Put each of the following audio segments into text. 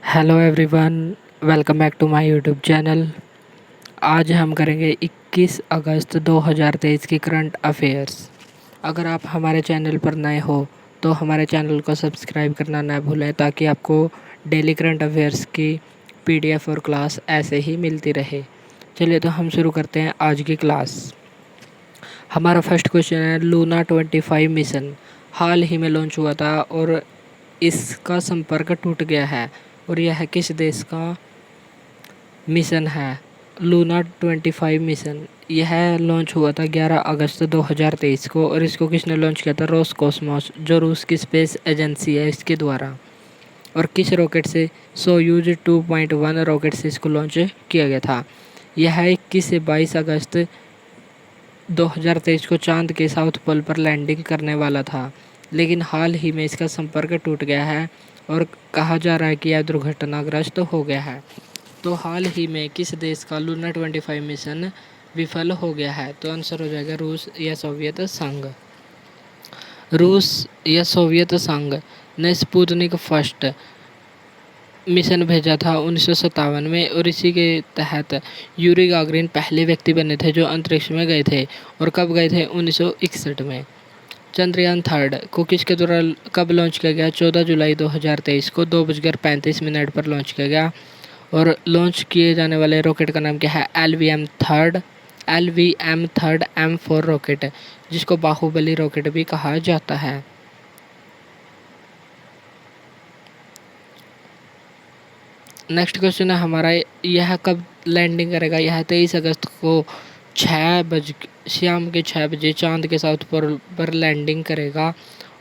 Hello everyone, welcome back to my YouTube channel. आज हम करेंगे 21 अगस्त 2023 की करंट अफेयर्स। अगर आप हमारे चैनल पर नए हो तो हमारे चैनल को सब्सक्राइब करना ना भूलें ताकि आपको डेली करंट अफेयर्स की पीडीएफ और क्लास ऐसे ही मिलती रहे। चलिए तो हम शुरू करते हैं आज की क्लास। हमारा फर्स्ट क्वेश्चन है, लूना 25 मिशन हाल ही में लॉन्च हुआ था और इसका संपर्क टूट गया है और यह किस देश का मिशन है। लूना 25 मिशन यह लॉन्च हुआ था 11 अगस्त 2023 को और इसको किसने लॉन्च किया था? रोसकॉस्मोस, जो रूस की स्पेस एजेंसी है, इसके द्वारा। और किस रॉकेट से? सोयूज 2.1 रॉकेट से इसको लॉन्च किया गया था। यह 21 से 22 अगस्त 2023 को चांद के साउथ पोल पर लैंडिंग करने वाला था, लेकिन हाल ही में इसका संपर्क टूट गया है और कहा जा रहा है कि यह दुर्घटनाग्रस्त हो गया है। तो हाल ही में किस देश का लूना 25 मिशन विफल हो गया है? तो आंसर हो जाएगा रूस या सोवियत संघ। रूस या सोवियत संघ ने स्पुतनिक फर्स्ट मिशन भेजा था 1957 में और इसी के तहत यूरी गागरिन पहले व्यक्ति बने थे जो अंतरिक्ष में गए थे। और कब गए थे? 1961 में। चंद्रयान थर्ड को किसके द्वारा कब लॉन्च किया गया? 14 जुलाई 2023 को 2:35 पर लॉन्च किया गया। और लॉन्च किए जाने वाले रॉकेट का नाम क्या है? LVM-3 M4 रॉकेट, जिसको बाहुबली रॉकेट भी कहा जाता है। नेक्स्ट क्वेश्चन है हमारा, यह कब लैंडिंग करेगा? यह 23 अगस्त को 6 बजे शाम के 6 बजे चांद के साउथ पोल पर लैंडिंग करेगा।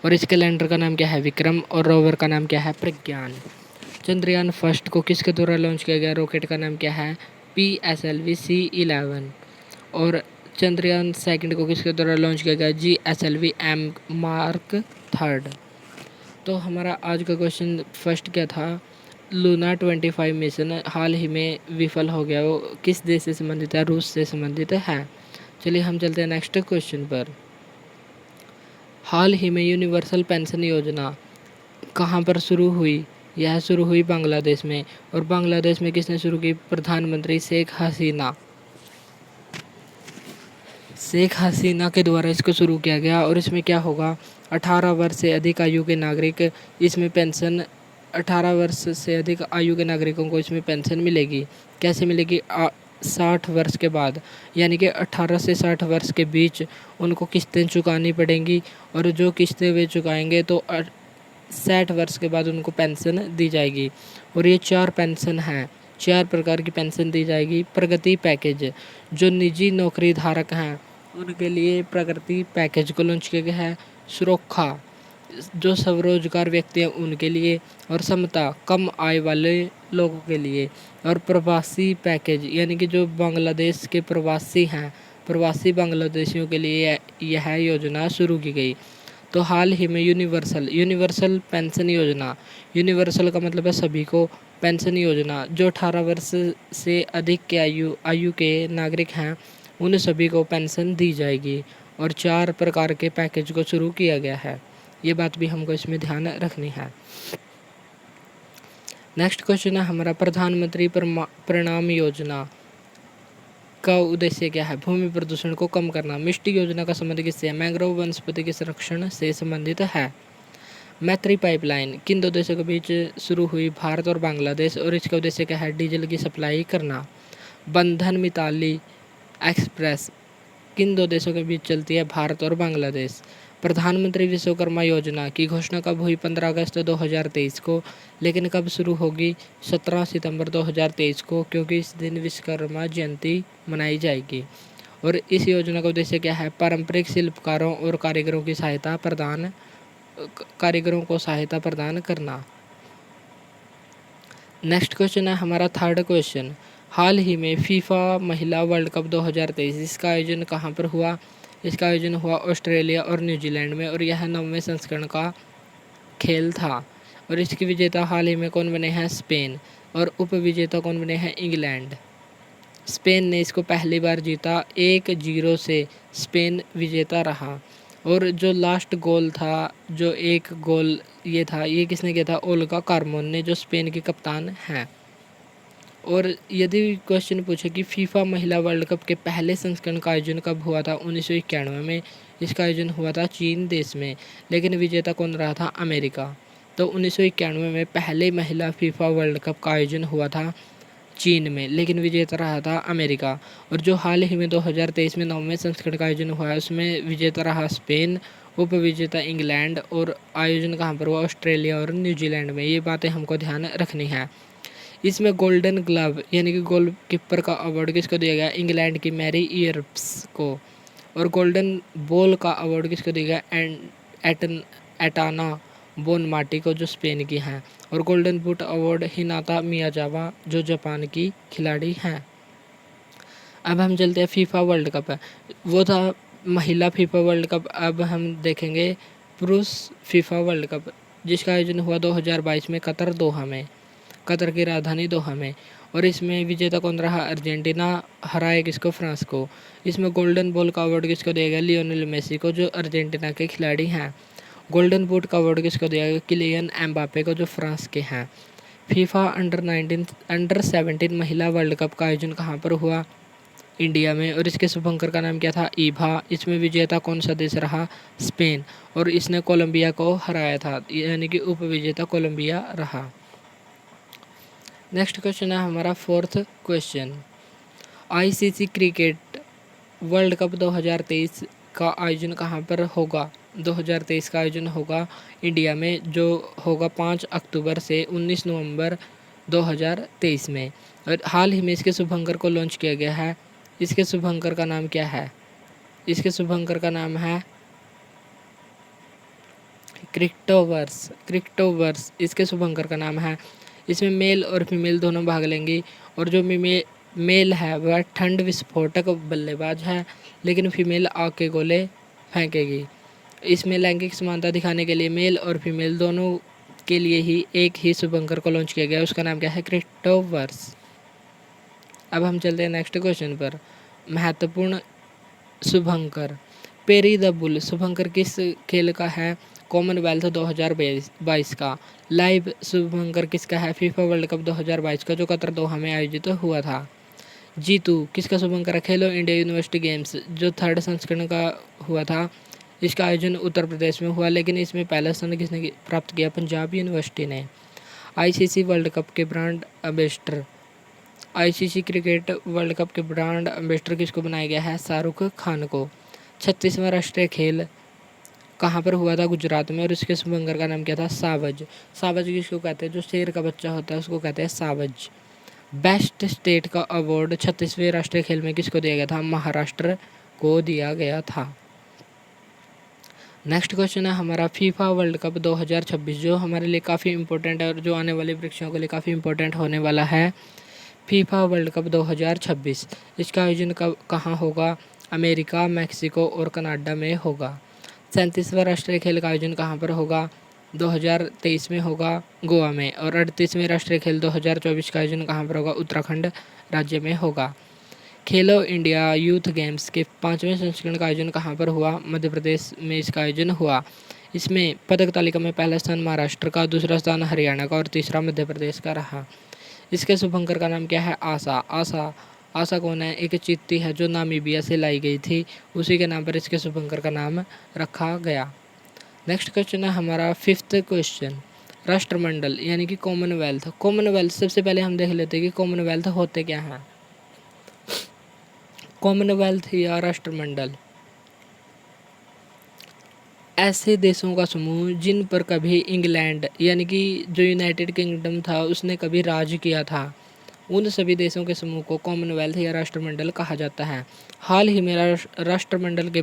और इसके लैंडर का नाम क्या है? विक्रम। और रोवर का नाम क्या है? प्रज्ञान। चंद्रयान फर्स्ट को किसके द्वारा लॉन्च किया गया? रॉकेट का नाम क्या है? PSLV-C11। और चंद्रयान सेकंड को किसके द्वारा लॉन्च किया गया? GSLV M mark third. तो हमारा आज का क्वेश्चन फर्स्ट क्या था? लूना 25 मिशन हाल ही में विफल हो गया, वो किस देश से संबंधित है? रूस से संबंधित है। चलिए हम चलते हैं नेक्स्ट क्वेश्चन पर। हाल ही में यूनिवर्सल पेंशन योजना कहाँ पर शुरू हुई? यह शुरू हुई बांग्लादेश में। और बांग्लादेश में किसने शुरू की? प्रधानमंत्री शेख हसीना। शेख हसीना के द्वारा इसको शुरू किया गया। और इसमें क्या होगा? 18 वर्ष से अधिक आयु के नागरिक इसमें पेंशन 18 वर्ष से अधिक आयु के नागरिकों को इसमें पेंशन मिलेगी। कैसे मिलेगी? 60 वर्ष के बाद, यानी कि 18 से 60 वर्ष के बीच उनको किस्तें चुकानी पड़ेंगी। और जो किस्तें वे चुकाएंगे तो 60 वर्ष के बाद उनको पेंशन दी जाएगी। और ये 4 पेंशन हैं, 4 प्रकार की पेंशन दी जाएगी। प्रगति पैकेज, जो निजी नौकरी धारक हैं उनके लिए प्रगति पैकेज को लॉन्च किया गया है। सुरक्षा, जो स्वरोजगार व्यक्ति हैं उनके लिए। और समता, कम आय वाले लोगों के लिए। और प्रवासी पैकेज, यानी कि जो बांग्लादेश के प्रवासी हैं, प्रवासी बांग्लादेशियों के लिए यह योजना शुरू की गई। तो हाल ही में यूनिवर्सल पेंशन योजना, यूनिवर्सल का मतलब है सभी को, पेंशन योजना जो 18 वर्ष से अधिक के आयु के नागरिक हैं उन सभी को पेंशन दी जाएगी। और 4 प्रकार के पैकेज को शुरू किया गया है। ये बात भी हमको इसमें ध्यान रखनी है। नेक्स्ट क्वेश्चन है हमारा, प्रधानमंत्री प्रणाम योजना का उद्देश्य क्या है? भूमि प्रदूषण को कम करना। मिष्टी योजना का संबंध किससे है? मैंग्रोव वनस्पति के संरक्षण से संबंधित है। मैत्री पाइपलाइन किन दो देशों के बीच शुरू हुई? भारत और बांग्लादेश। और इसका उद्देश्य क्या है? डीजल की सप्लाई करना। बंधन मिताली एक्सप्रेस किन दो देशों के बीच चलती है? भारत और बांग्लादेश। प्रधानमंत्री विश्वकर्मा योजना की घोषणा कब हुई? 15 अगस्त 2023 को। लेकिन कब शुरू होगी? 17 सितंबर 2023 को, क्योंकि इस दिन विश्वकर्मा जयंती मनाई जाएगी। और इस योजना का उद्देश्य क्या है? पारंपरिक शिल्पकारों और कारीगरों को सहायता प्रदान करना। नेक्स्ट क्वेश्चन है हमारा थर्ड क्वेश्चन, हाल ही में फीफा महिला वर्ल्ड कप 2023 इसका आयोजन कहाँ पर हुआ? इसका आयोजन हुआ ऑस्ट्रेलिया और न्यूजीलैंड में। और यह 9वें संस्करण का खेल था। और इसकी विजेता हाल ही में कौन बने हैं? स्पेन। और उपविजेता कौन बने हैं? इंग्लैंड। स्पेन ने इसको पहली बार जीता, 1-0 से स्पेन विजेता रहा। और जो लास्ट गोल था, जो एक गोल ये था, ये किसने किया था? ओल्गा कार्मोन ने, जो स्पेन की कप्तान हैं। और यदि क्वेश्चन पूछे कि फीफा महिला वर्ल्ड कप के पहले संस्करण का आयोजन कब हुआ था? 1991 में। इसका आयोजन हुआ था चीन देश में, लेकिन विजेता कौन रहा था? अमेरिका। तो 1991 में पहले महिला फीफा वर्ल्ड कप का आयोजन हुआ था चीन में, लेकिन विजेता रहा था अमेरिका। और जो हाल ही में 2023 में 9वें संस्करण का आयोजन हुआ है, उसमें विजेता रहा स्पेन, उप विजेता इंग्लैंड, और आयोजन कहाँ पर हुआ? ऑस्ट्रेलिया और न्यूजीलैंड में। ये बातें हमको ध्यान रखनी है। इसमें गोल्डन ग्लव यानी कि गोलकीपर का अवार्ड किसको दिया गया? इंग्लैंड की मैरी ईयर्प्स को। और गोल्डन बॉल का अवार्ड किसको दिया गया? एटाना बोनमाटी को, जो स्पेन की हैं। और गोल्डन बूट अवार्ड हिनाता मियाजावा, जो जापान की खिलाड़ी हैं। अब हम चलते हैं फीफा वर्ल्ड कप है, वो था महिला फीफा वर्ल्ड कप। अब हम देखेंगे पुरुष फीफा वर्ल्ड कप, जिसका आयोजन हुआ 2022 में कतर दोहा में, कतर की राजधानी दोहा में। और इसमें विजेता कौन रहा? अर्जेंटीना हराए किसको? फ्रांस को। इसमें गोल्डन बॉल का अवार्ड किसको दिया गया? लियोनेल मेसी को, जो अर्जेंटीना के खिलाड़ी हैं। गोल्डन बूट का अवार्ड किसको दिया गया? किलियन एम्बापे को, जो फ्रांस के हैं। फीफा अंडर 17 महिला वर्ल्ड कप का आयोजन कहाँ पर हुआ? इंडिया में। और इसके शुभंकर का नाम क्या था? ईभा। इसमें विजेता कौन सा देश रहा? स्पेन। और इसने कोलंबिया को हराया था, यानी कि उप विजेता कोलंबिया रहा। नेक्स्ट क्वेश्चन है हमारा fourth question. ICC cricket world cup 2023 का आयोजन कहाँ पर होगा? 2023 का आयोजन होगा इंडिया में, जो होगा 5 अक्टूबर से 19 नवंबर 2023 में। और हाल ही में इसके शुभंकर को लॉन्च किया गया है। इसके शुभंकर का नाम क्या है? इसके शुभंकर का नाम है क्रिक्टोवर्स इसके शुभंकर का नाम है। इसमें मेल और फीमेल दोनों भाग लेंगी। और जो मेल है वह ठंड विस्फोटक बल्लेबाज है, लेकिन फीमेल आग के गोले फेंकेगी। इसमें लैंगिक समानता दिखाने के लिए मेल और फीमेल दोनों के लिए ही एक ही शुभंकर को लॉन्च किया गया। उसका नाम क्या है? क्रिक्टोवर्स। अब हम चलते हैं नेक्स्ट क्वेश्चन पर। महत्वपूर्ण शुभंकर। पेरी द बुल शुभंकर किस खेल का है? कॉमनवेल्थ 2022 का। लाइव शुभंकर किसका है? फीफा वर्ल्ड कप 2022 का, जो कतर दोहा में आयोजित हुआ था। जीतू किसका शुभंकर है? खेलो इंडिया यूनिवर्सिटी गेम्स, जो 3rd संस्करण का हुआ था। इसका आयोजन उत्तर प्रदेश में हुआ, लेकिन इसमें पहला स्थान किसने प्राप्त किया? पंजाब यूनिवर्सिटी ने। आईसीसी वर्ल्ड कप के brand ambassador. ICC cricket world cup के ब्रांड एम्बेसडर किसको बनाया गया है? शाहरुख खान को। 36वां राष्ट्रीय खेल कहाँ पर हुआ था? गुजरात में। और इसके शुभंकर का नाम क्या था? सावज। सावज किसको कहते हैं? जो शेर का बच्चा होता है उसको कहते हैं सावज। बेस्ट स्टेट का अवार्ड 36वें राष्ट्रीय खेल में किसको दिया गया था? महाराष्ट्र को दिया गया था। नेक्स्ट क्वेश्चन है हमारा फीफा वर्ल्ड कप 2026, जो हमारे लिए काफ़ी इंपॉर्टेंट है और जो आने वाली परीक्षाओं के लिए काफ़ी इंपॉर्टेंट होने वाला है। फीफा वर्ल्ड कप 2026 इसका आयोजन कहाँ होगा? अमेरिका, मैक्सिको और कनाडा में होगा। 37वां राष्ट्रीय खेल का आयोजन कहाँ पर होगा? 2023 में होगा गोवा में। और 38वें राष्ट्रीय खेल 2024 का आयोजन कहाँ पर होगा? उत्तराखंड राज्य में होगा। खेलो इंडिया यूथ गेम्स के 5वें संस्करण का आयोजन कहाँ पर हुआ? मध्य प्रदेश में इसका आयोजन हुआ। इसमें पदक तालिका में पहला स्थान महाराष्ट्र का, दूसरा स्थान हरियाणा का और तीसरा मध्य प्रदेश का रहा। इसके शुभंकर का नाम क्या है? आशा। आशा कौन है? एक चींटी है जो नामीबिया से लाई गई थी, उसी के नाम पर इसके शुभंकर का नाम रखा गया। नेक्स्ट क्वेश्चन है हमारा 5th क्वेश्चन। राष्ट्रमंडल यानी कि कॉमनवेल्थ सबसे पहले हम देख लेते हैं कि कॉमनवेल्थ होते क्या हैं। कॉमनवेल्थ या राष्ट्रमंडल ऐसे देशों का समूह जिन पर कभी इंग्लैंड यानी कि जो यूनाइटेड किंगडम था उसने कभी राज किया था, उन सभी देशों के समूह को कॉमनवेल्थ या राष्ट्रमंडल कहा जाता है। हाल ही में राष्ट्रमंडल के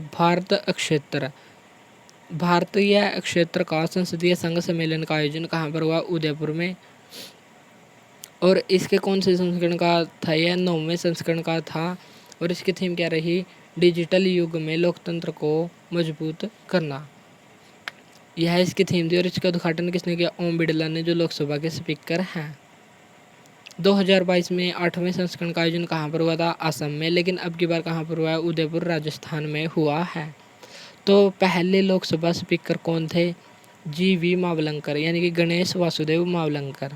भारतीय क्षेत्र का संसदीय संघ सम्मेलन का आयोजन कहाँ पर हुआ? उदयपुर में। और इसके कौन से संस्करण का था? यह 9वें संस्करण का था। और इसकी थीम क्या रही? डिजिटल युग में लोकतंत्र को मजबूत करना, यह इसकी थीम थी। और इसका उद्घाटन किसने किया? ओम बिड़ला ने, जो लोकसभा के स्पीकर हैं। 2022 में 8वें संस्करण का आयोजन कहाँ पर हुआ था? असम में। लेकिन अब की बार कहाँ पर हुआ है? उदयपुर राजस्थान में हुआ है। तो पहले लोकसभा स्पीकर कौन थे? जी.वी. मावलंकर, यानी कि गणेश वासुदेव मावलंकर।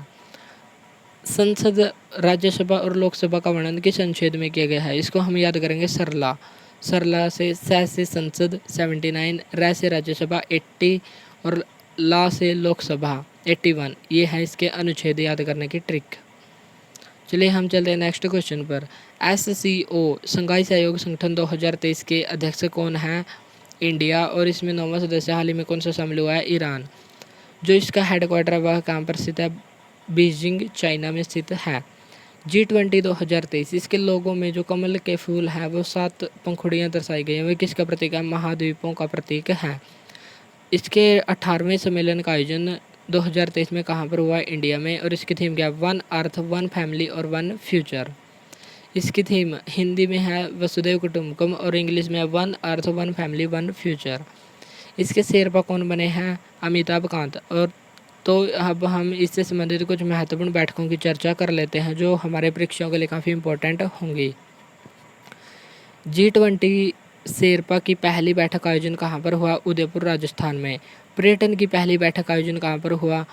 संसद, राज्यसभा और लोकसभा का वर्णन किस अनुच्छेद में किया गया है? इसको हम याद करेंगे सरला। सरला से संसद 79, रै से राज्यसभा 80 और ला से लोकसभा 81। ये है इसके अनुच्छेद याद करने की ट्रिक। चलिए हम चलते हैं नेक्स्ट क्वेश्चन पर। SCO शंघाई सहयोग संगठन 2023 के अध्यक्ष कौन हैं? इंडिया। और इसमें 9वां सदस्य हाल ही में कौन सा शामिल हुआ है? ईरान। जो इसका हेडक्वार्टर है वह कहाँ पर स्थित है? बीजिंग, चाइना में स्थित है। G20 2023 इसके लोगों में जो कमल के फूल हैं वो 7 पंखुड़ियाँ दर्शाई गई हैं, वे किसका प्रतीक है? महाद्वीपों का प्रतीक है। इसके 18वें सम्मेलन का आयोजन 2023 में कहाँ पर हुआ? इंडिया में। और इसकी थीम क्या है? वन अर्थ, वन फैमिली और वन फ्यूचर। इसकी थीम हिंदी में है वसुधैव कुटुंबकम और इंग्लिश में है one earth, one family, one future. इसके शेरपा कौन बने हैं? अमिताभ कांत। और तो अब हम इससे संबंधित कुछ महत्वपूर्ण बैठकों की चर्चा कर लेते हैं जो हमारे परीक्षाओं के लिए काफ़ी इम्पोर्टेंट होंगी। G20 शेरपा की पहली बैठक का आयोजन कहाँ पर हुआ? उदयपुर, राजस्थान में। पर्यटन की पहली बैठक का आयोजन कहाँ पर हुआ?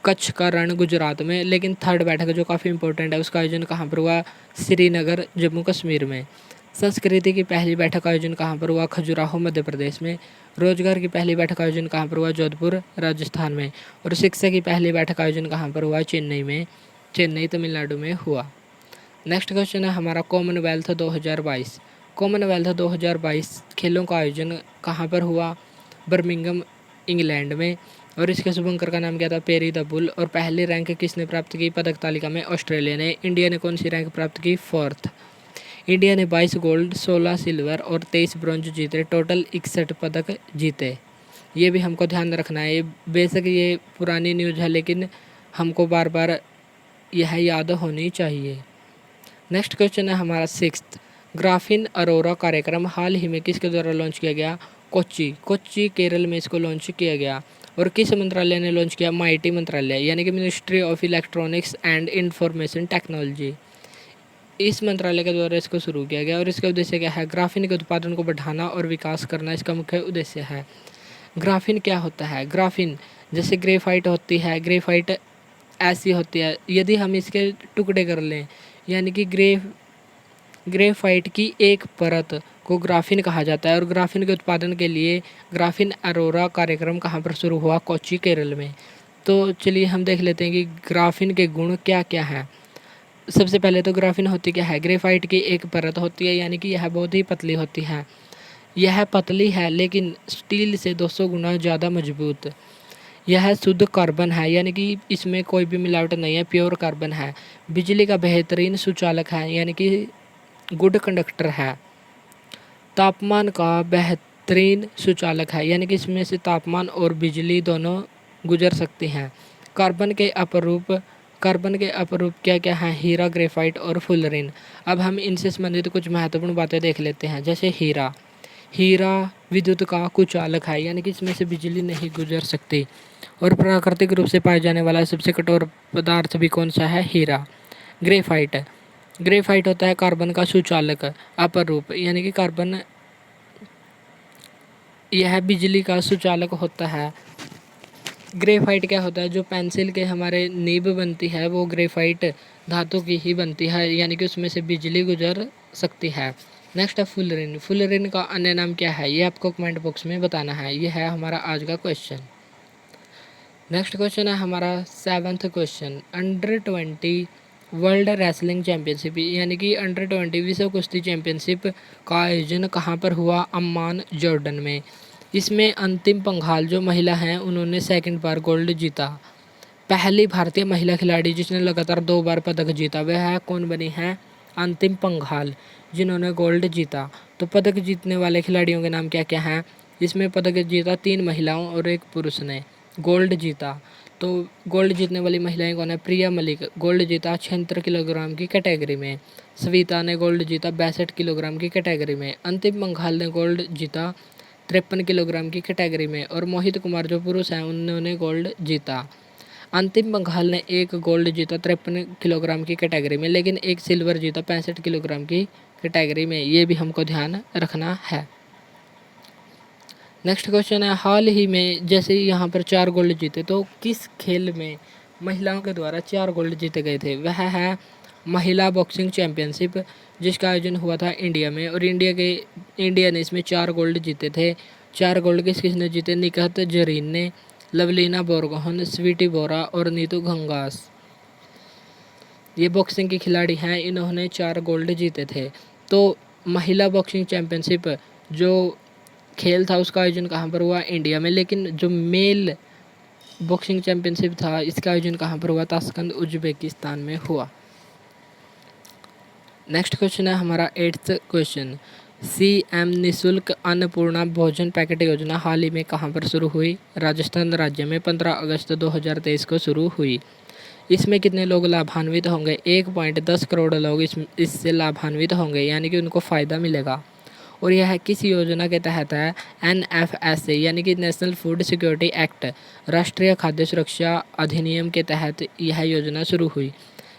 कच्छ का रण, गुजरात में। लेकिन थर्ड बैठक जो काफ़ी इंपॉर्टेंट है उसका आयोजन कहाँ पर हुआ? श्रीनगर, जम्मू कश्मीर में। संस्कृति की पहली बैठक का आयोजन कहाँ पर हुआ? खजुराहो, मध्य प्रदेश में। रोजगार की पहली बैठक का आयोजन कहाँ पर हुआ? जोधपुर, राजस्थान में। और शिक्षा की पहली बैठक का आयोजन कहाँ पर हुआ? चेन्नई में। चेन्नई, तमिलनाडु में हुआ। नेक्स्ट क्वेश्चन है हमारा कॉमनवेल्थ 2022। कॉमनवेल्थ 2022 खेलों का आयोजन कहाँ पर हुआ? बर्मिंघम, इंग्लैंड में। और इसके शुभंकर का नाम क्या था? Peri the bull. और पहली रैंक किसने प्राप्त की पदक तालिका में? ऑस्ट्रेलिया ने। इंडिया ने कौन सी रैंक प्राप्त की? 4th। इंडिया ने 22 गोल्ड, 16 सिल्वर और 23 ब्रॉन्ज जीते, टोटल 61 पदक जीते। ये भी हमको ध्यान रखना है। बेशक ये पुरानी न्यूज़ है लेकिन हमको बार बार यह याद होनी चाहिए। नेक्स्ट क्वेश्चन है हमारा 6th। ग्राफीन अरोरा कार्यक्रम हाल ही में किसके द्वारा लॉन्च किया गया? कोच्चि, केरल में इसको लॉन्च किया गया। और किस मंत्रालय ने लॉन्च किया? MIT मंत्रालय, यानी कि ministry of electronics and information technology. इस मंत्रालय के द्वारा इसको शुरू किया गया। और इसका उद्देश्य क्या है? ग्राफीन के उत्पादन को बढ़ाना और विकास करना इसका मुख्य उद्देश्य है। ग्राफीन क्या होता है? ग्राफीन जैसे ग्रेफाइट होती है, ग्रेफाइट ऐसी होती है, यदि हम इसके टुकड़े कर लें यानी कि ग्रेफाइट की एक परत को ग्राफीन कहा जाता है। और ग्राफीन के उत्पादन के लिए ग्राफीन अरोरा कार्यक्रम कहाँ पर शुरू हुआ? कोच्चि, केरल में। तो चलिए हम देख लेते हैं कि ग्राफीन के गुण क्या क्या हैं। सबसे पहले तो ग्राफीन होती क्या है? ग्रेफाइट की एक परत होती है, यानी कि यह बहुत ही पतली होती है। यह पतली है लेकिन स्टील से 200 गुना ज़्यादा मजबूत। यह शुद्ध कार्बन है, यानी कि इसमें कोई भी मिलावट नहीं है, प्योर कार्बन है। बिजली का बेहतरीन सुचालक है, यानी कि गुड कंडक्टर है। तापमान का बेहतरीन सुचालक है, यानी कि इसमें से तापमान और बिजली दोनों गुजर सकती हैं। कार्बन के अपरूप क्या क्या हैं? हीरा, ग्रेफाइट और फुलरिन। अब हम इनसे संबंधित कुछ महत्वपूर्ण बातें देख लेते हैं। जैसे हीरा विद्युत का कुचालक है, यानी कि इसमें से बिजली नहीं गुजर सकती। और प्राकृतिक रूप से पाए जाने वाला सबसे कठोर पदार्थ भी कौन सा है? हीरा। ग्रेफाइट होता है कार्बन का सुचालक अपर रूप, यानी कि कार्बन यह बिजली का सुचालक होता है। ग्रेफाइट क्या होता है? जो पेंसिल के हमारे नीब बनती है वो ग्रेफाइट धातु की ही बनती है, यानी कि उसमें से बिजली गुजर सकती है। नेक्स्ट है फुलरिन का अन्य नाम क्या है? ये आपको कमेंट बॉक्स में बताना है। ये है हमारा आज का क्वेश्चन। नेक्स्ट क्वेश्चन है हमारा 7th question. Under twenty world wrestling championship, यानी कि अंडर-20 विश्व कुश्ती चैंपियनशिप का आयोजन कहाँ पर हुआ? अम्मान, जॉर्डन में। इसमें अंतिम पंघाल जो महिला हैं उन्होंने 2nd बार गोल्ड जीता। पहली भारतीय महिला खिलाड़ी जिसने लगातार 2 बार पदक जीता वह है कौन बनी है? अंतिम पंघाल, जिन्होंने गोल्ड जीता। तो पदक जीतने वाले खिलाड़ियों के नाम क्या क्या हैं? इसमें पदक जीता 3 महिलाओं और 1 पुरुष ने गोल्ड जीता। तो गोल्ड जीतने वाली महिलाएं कौन है? प्रिया मलिक, गोल्ड जीता 76 किलोग्राम की कैटेगरी में। सविता ने गोल्ड जीता 62 किलोग्राम की कैटेगरी में। अंतिम पंघाल ने गोल्ड जीता 53 किलोग्राम की कैटेगरी में। और मोहित कुमार जो पुरुष हैं उन्होंने गोल्ड जीता। अंतिम पंघाल ने 1 गोल्ड जीता 53 किलोग्राम की कैटेगरी में, लेकिन 1 सिल्वर जीता 65 किलोग्राम की कैटेगरी में। ये भी हमको ध्यान रखना है। नेक्स्ट क्वेश्चन है, हाल ही में जैसे यहाँ पर 4 गोल्ड जीते, तो किस खेल में महिलाओं के द्वारा 4 गोल्ड जीते गए थे? वह है महिला बॉक्सिंग चैम्पियनशिप, जिसका आयोजन हुआ था इंडिया में, और इंडिया ने इसमें 4 गोल्ड जीते थे। 4 गोल्ड किसने जीते? निकहत जरीन ने, लवलीना बोरगोहन, स्वीटी बोरा और नीतू घंगास। ये बॉक्सिंग के खिलाड़ी हैं, इन्होंने 4 गोल्ड जीते थे। तो महिला बॉक्सिंग चैम्पियनशिप जो खेल था उसका आयोजन कहाँ पर हुआ? इंडिया में। लेकिन जो मेल बॉक्सिंग चैम्पियनशिप था इसका आयोजन कहाँ पर हुआ? ताशकंद उज्बेकिस्तान में हुआ। नेक्स्ट क्वेश्चन है हमारा 8th क्वेश्चन, CM निःशुल्क अन्नपूर्णा भोजन पैकेट योजना हाल ही में कहाँ पर शुरू हुई? राजस्थान राज्य में 15 अगस्त 2023 को शुरू हुई। इसमें कितने लोग लाभान्वित होंगे? 1.10 करोड़ लोग इससे लाभान्वित होंगे, यानी कि उनको फ़ायदा मिलेगा। और यह किस योजना के तहत है? NFSA यानी कि नेशनल फूड सिक्योरिटी एक्ट, राष्ट्रीय खाद्य सुरक्षा अधिनियम के तहत यह योजना शुरू हुई।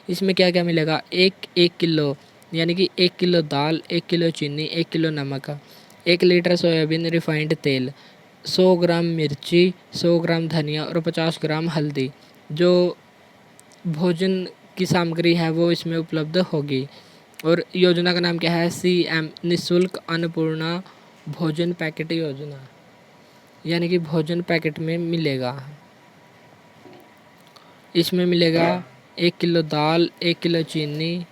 इसमें क्या क्या मिलेगा? एक किलो यानी कि 1 किलो दाल, 1 किलो चीनी, 1 किलो नमक, 1 लीटर सोयाबीन रिफाइंड तेल, 100 ग्राम मिर्ची, 100 ग्राम धनिया और 50 ग्राम हल्दी। जो भोजन की सामग्री है वो इसमें उपलब्ध होगी। और योजना का नाम क्या है? CM निःशुल्क अन्नपूर्णा भोजन पैकेट योजना, यानी कि भोजन पैकेट में मिलेगा। इसमें मिलेगा 1 किलो दाल, 1 किलो चीनी,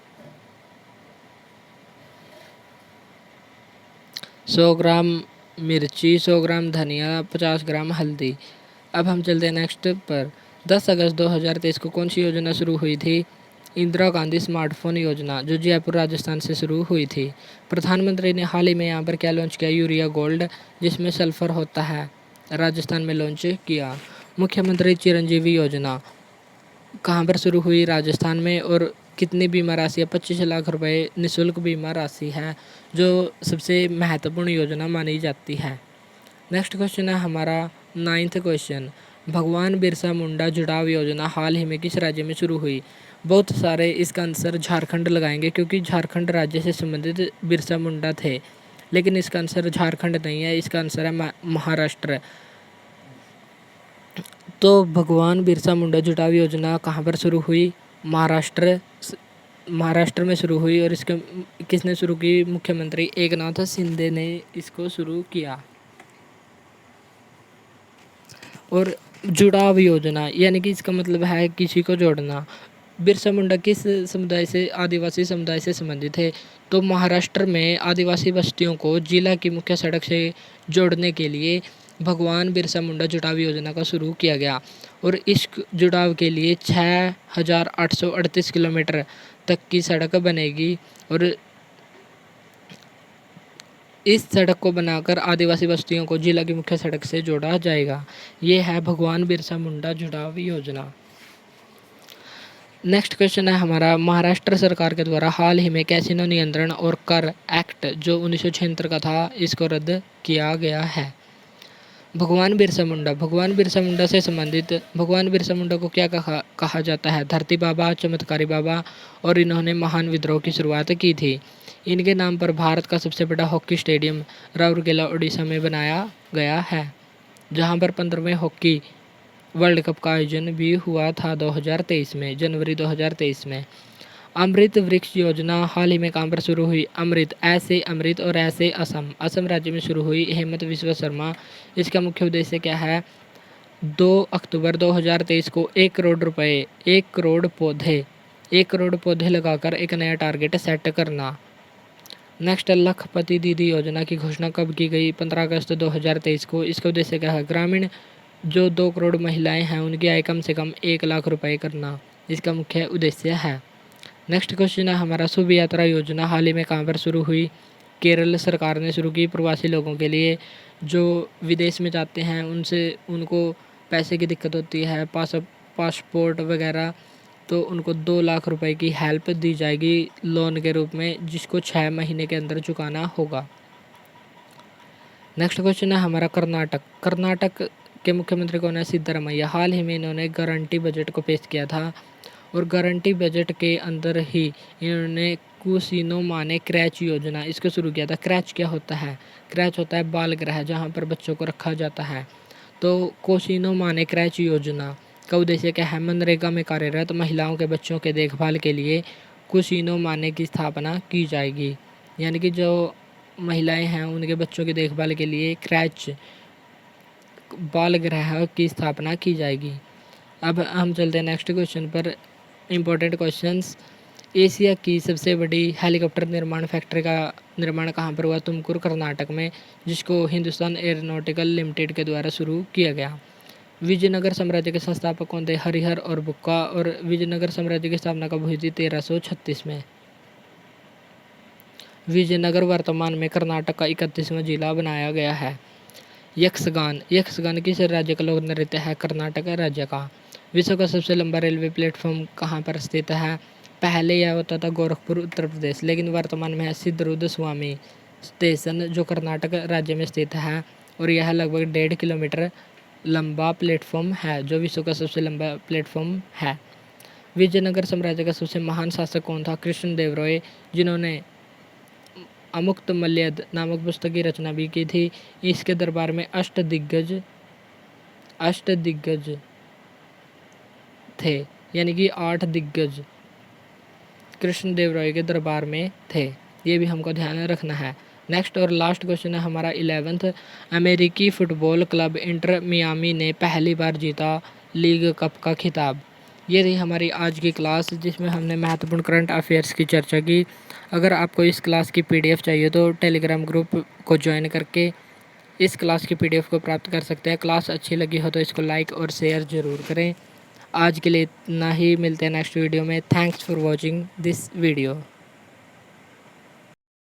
100 ग्राम मिर्ची, 100 ग्राम धनिया, 50 ग्राम हल्दी। अब हम चलते हैं नेक्स्ट पर। 10 अगस्त 2023 को कौन सी योजना शुरू हुई थी? इंदिरा गांधी स्मार्टफोन योजना, जो जयपुर राजस्थान से शुरू हुई थी। प्रधानमंत्री ने हाल ही में यहाँ पर क्या लॉन्च किया? यूरिया गोल्ड, जिसमें सल्फर होता है, राजस्थान में लॉन्च किया। मुख्यमंत्री चिरंजीवी योजना कहाँ पर शुरू हुई? राजस्थान में। और कितनी बीमा राशि है? 25 लाख रुपए निःशुल्क बीमा राशि है, जो सबसे महत्वपूर्ण योजना मानी जाती है। नेक्स्ट क्वेश्चन है हमारा 9th क्वेश्चन, भगवान बिरसा मुंडा जुड़ाव योजना हाल ही में किस राज्य में शुरू हुई? बहुत सारे इसका आंसर झारखंड लगाएंगे, क्योंकि झारखंड राज्य से संबंधित बिरसा मुंडा थे। लेकिन इसका आंसर झारखंड नहीं है, इसका आंसर है महाराष्ट्र। तो भगवान बिरसा मुंडा जुड़ाव योजना कहाँ पर शुरू हुई? महाराष्ट्र में शुरू हुई। और इसके किसने शुरू की? मुख्यमंत्री एकनाथ शिंदे ने इसको शुरू किया। और जुड़ाव योजना यानी कि इसका मतलब है किसी को जोड़ना। बिरसा मुंडा किस समुदाय से? आदिवासी समुदाय से संबंधित है। तो महाराष्ट्र में आदिवासी बस्तियों को जिला की मुख्य सड़क से जोड़ने के लिए भगवान बिरसा मुंडा जुड़ाव योजना का शुरू किया गया। और इस जुड़ाव के लिए 6,838 किलोमीटर तक की सड़क बनेगी। और इस सड़क को बनाकर आदिवासी बस्तियों को जिला की मुख्य सड़क से जोड़ा जाएगा। ये है भगवान बिरसा मुंडा जुड़ाव योजना। नेक्स्ट क्वेश्चन है हमारा, महाराष्ट्र सरकार के द्वारा हाल ही में कैसीनो नियंत्रण और कर एक्ट जो 1976 का था, इसको रद्द किया गया है। भगवान बिरसा मुंडा से संबंधित भगवान बिरसा मुंडा को क्या कहा जाता है? धरती बाबा, चमत्कारी बाबा। और इन्होंने महान विद्रोह की शुरुआत की थी। इनके नाम पर भारत का सबसे बड़ा हॉकी स्टेडियम राउरकेला उड़ीसा में बनाया गया है, जहां पर 15वें हॉकी वर्ल्ड कप का आयोजन भी हुआ था 2023 में, जनवरी 2023 में। अमृत वृक्ष योजना हाल ही में कहाँ पर शुरू हुई? अमृत, ऐसे अमृत और ऐसे असम राज्य में शुरू हुई। हेमंत विश्व शर्मा। इसका मुख्य उद्देश्य क्या है? 2 अक्टूबर 2023 को 1 करोड़ रुपए 1 करोड़ पौधे लगाकर एक नया टारगेट सेट करना। नेक्स्ट, लखपति दीदी योजना की घोषणा कब की गई? 15 अगस्त 2023 को। इसका उद्देश्य क्या है? ग्रामीण जो 2 करोड़ महिलाएं हैं उनकी आय कम से कम 1 लाख रुपए करना, इसका मुख्य उद्देश्य है। नेक्स्ट क्वेश्चन है हमारा, शुभ यात्रा योजना हाल ही में कहाँ पर शुरू हुई? केरल सरकार ने शुरू की। प्रवासी लोगों के लिए जो विदेश में जाते हैं उनको पैसे की दिक्कत होती है, पासपोर्ट वगैरह, तो उनको 2 लाख रुपए की हेल्प दी जाएगी लोन के रूप में, जिसको 6 महीने के अंदर चुकाना होगा। नेक्स्ट क्वेश्चन है हमारा, कर्नाटक के मुख्यमंत्री कौन है? सिद्धरामैया। हाल ही में इन्होंने गारंटी बजट को पेश किया था। और गारंटी बजट के अंदर ही इन्होंने कुसिनो माने क्रैच योजना इसको शुरू किया था। क्रैच क्या होता है? क्रैच होता है बाल गृह, जहाँ पर बच्चों को रखा जाता है। तो कुसिनो माने क्रैच योजना का उद्देश्य क्या है? मनरेगा में कार्यरत महिलाओं के बच्चों के देखभाल के लिए कुसिनो माने की स्थापना की जाएगी। यानी कि जो महिलाएं हैं उनके बच्चों की देखभाल के लिए क्रैच बाल गृह की स्थापना की जाएगी। अब हम चलते हैं नेक्स्ट क्वेश्चन पर। Important questions. एशिया की सबसे बड़ी हेलीकॉप्टर निर्माण फैक्ट्री का निर्माण कहाँ पर हुआ? तुमकुर कर्नाटक में, जिसको हिंदुस्तान एयरोनॉटिकल लिमिटेड के द्वारा शुरू किया गया। विजयनगर साम्राज्य के संस्थापक कौन थे? हरिहर और बुक्का। और विजयनगर साम्राज्य की स्थापना कब हुई थी? 1336 में। विजयनगर वर्तमान में कर्नाटक का 31वां जिला बनाया गया है। यक्षगान। यक्षगान किस राज्य का लोक नृत्य है? कर्नाटक राज्य का। विश्व का सबसे लंबा रेलवे प्लेटफॉर्म कहाँ पर स्थित है? पहले यह होता था गोरखपुर उत्तर प्रदेश, लेकिन वर्तमान में है सिद्धरूध स्वामी स्टेशन, जो कर्नाटक राज्य में स्थित है। और यह लगभग 1.5 किलोमीटर लंबा प्लेटफॉर्म है, जो विश्व का सबसे लंबा प्लेटफॉर्म है। विजयनगर साम्राज्य का सबसे महान शासक कौन था? कृष्णदेव राय, जिन्होंने अमुक्तमाल्यद नामक पुस्तक की रचना भी की थी। इसके दरबार में अष्ट दिग्गज थे, यानी कि 8 दिग्गज कृष्णदेव राय के दरबार में थे। ये भी हमको ध्यान रखना है। नेक्स्ट और लास्ट क्वेश्चन है हमारा 11th। अमेरिकी फुटबॉल क्लब इंटर मियामी ने पहली बार जीता लीग कप का खिताब। ये रही हमारी आज की क्लास, जिसमें हमने महत्वपूर्ण करंट अफेयर्स की चर्चा की। अगर आपको इस क्लास की पीडीएफ चाहिए तो टेलीग्राम ग्रुप को ज्वाइन करके इस क्लास की पीडीएफ को प्राप्त कर सकते हैं। क्लास अच्छी लगी हो तो इसको लाइक और शेयर ज़रूर करें। आज के लिए इतना ही, मिलते हैं नेक्स्ट वीडियो में। Thanks for watching this video.